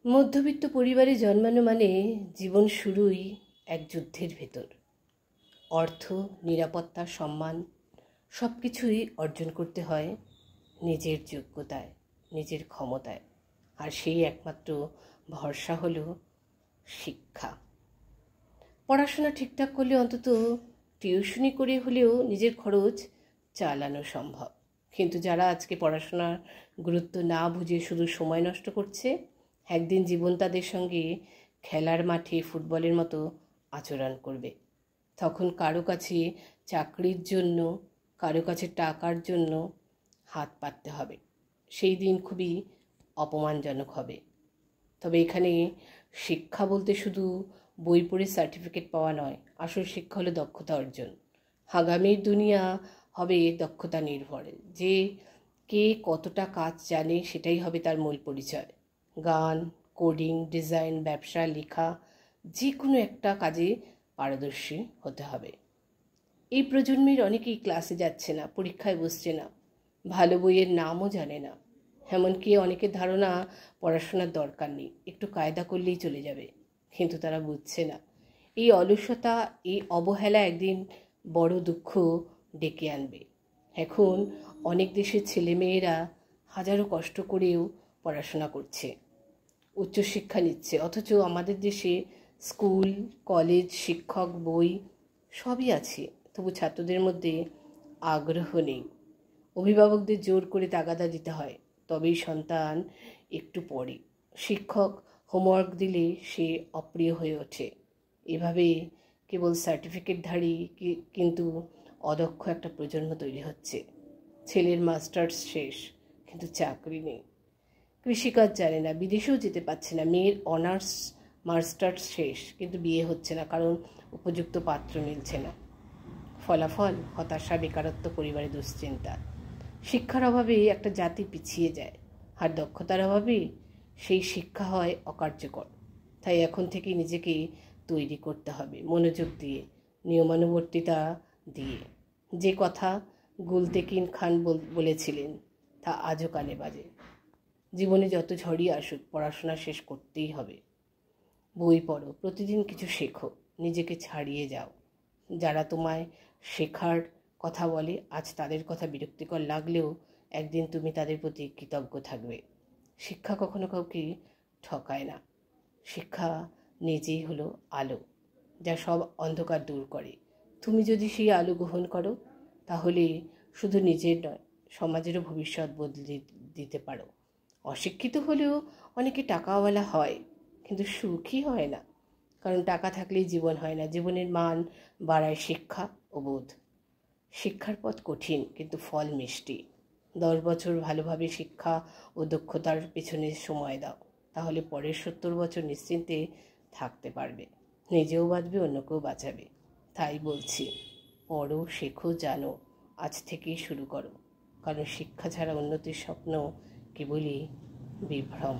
মধ্যবিত্ত পরিবারে জন্মানো মানে জীবন শুরুই এক যুদ্ধের ভেতর। অর্থ, নিরাপত্তা, সম্মান সব কিছুই অর্জন করতে হয় নিজের যোগ্যতায়, নিজের ক্ষমতায়। আর সেই একমাত্র ভরসা হলো শিক্ষা। পড়াশোনা ঠিকঠাক করলে অন্তত টিউশনি করে হলেও নিজের খরচ চালানো সম্ভব। কিন্তু যারা আজকে পড়াশোনার গুরুত্ব না বুঝে শুধু সময় নষ্ট করছে, একদিন জীবন তাদের সঙ্গে খেলার মাঠে ফুটবলের মতো আচরণ করবে। তখন কারো কাছে চাকরির জন্য, কারো কাছে টাকার জন্য হাত পাততে হবে। সেই দিন খুবই অপমানজনক হবে। তবে এখানে শিক্ষা বলতে শুধু বই পড়ে সার্টিফিকেট পাওয়া নয়, আসল শিক্ষা হলো দক্ষতা অর্জন। আগামীর দুনিয়া হবে দক্ষতা নির্ভর। যে কে কতটা কাজ জানে সেটাই হবে তার মূল পরিচয়। গান, কোডিং, ডিজাইন, ব্যবসা, লেখা, যে কোনো একটা কাজে পারদর্শী হতে হবে। এই প্রজন্মের অনেকেই ক্লাসে যাচ্ছে না, পরীক্ষায় বসছে না, ভালো বইয়ের নামও জানে না। এমনকি অনেকের ধারণা পড়াশোনার দরকার নেই, একটু কায়দা করলেই চলে যাবে। কিন্তু তারা বুঝছে না, এই অলসতা, এই অবহেলা একদিন বড় দুঃখ ডেকে আনবে। এখন অনেক দেশের ছেলেমেয়েরা হাজারো কষ্ট করেও পড়াশোনা করছে, উচ্চশিক্ষা নিচ্ছে, অথচ আমাদের দেশে স্কুল, কলেজ, শিক্ষক, বই সবই আছে, তবু ছাত্রদের মধ্যে আগ্রহ নেই। অভিভাবকদের জোর করে তাগাদা দিতে হয়, তবেই সন্তান একটু পড়ে। শিক্ষক হোমওয়ার্ক দিলে সে অপ্রিয় হয়ে ওঠে। এভাবে কেবল সার্টিফিকেটধারী কিন্তু অদক্ষ একটা প্রজন্ম তৈরি হচ্ছে। ছেলের মাস্টার্স শেষ, কিন্তু চাকরি নেই। কৃষিকাজ জানে না, বিদেশেও যেতে পারছে না। মেয়ের অনার্স মাস্টার্স শেষ, কিন্তু বিয়ে হচ্ছে না, কারণ উপযুক্ত পাত্র মিলছে না। ফলাফল হতাশা, বেকারত্ব, পরিবারে দুশ্চিন্তা। শিক্ষার অভাবে একটা জাতি পিছিয়ে যায়, আর দক্ষতার অভাবে সেই শিক্ষা হয় অকার্যকর। তাই এখন থেকে নিজেকে তৈরি করতে হবে, মনোযোগ দিয়ে, নিয়মানুবর্তিতা দিয়ে। যে কথা গুলতেকিন খান বলেছিলেন তা আজও কানে বাজে। জীবনে যত ঝড়ই আসুক, পড়াশোনা শেষ করতেই হবে। বই পড়ো, প্রতিদিন কিছু শেখো, নিজেকে ছাড়িয়ে যাও। যারা তোমায় শেখার কথা বলে, আজ তাদের কথা বিরক্তিকর লাগলেও একদিন তুমি তাদের প্রতি কৃতজ্ঞ থাকবে। শিক্ষা কখনো কাউকে ঠকায় না। শিক্ষা নিজেই হলো আলো, যা সব অন্ধকার দূর করে। তুমি যদি সেই আলো গ্রহণ করো, তাহলে শুধু নিজের নয়, সমাজেরও ভবিষ্যৎ বদলে দিতে পারো। অশিক্ষিত হলেও অনেকে টাকাওয়ালা হয়, কিন্তু সুখী হয় না। কারণ টাকা থাকলেই জীবন হয় না, জীবনের মান বাড়ায় শিক্ষা ও বোধ। শিক্ষার পথ কঠিন, কিন্তু ফল মিষ্টি। 10 বছর ভালোভাবে শিক্ষা ও দক্ষতার পেছনে সময় দাও, তাহলে পরের 70 বছর নিশ্চিন্তে থাকতে পারবে। নিজেও বাঁচবে, অন্যকেও বাঁচাবে। তাই বলছি, পড়ো, শেখো, জানো, আজ থেকেই শুরু করো। কারণ শিক্ষা ছাড়া উন্নতির স্বপ্ন কেবলই বিভ্রম।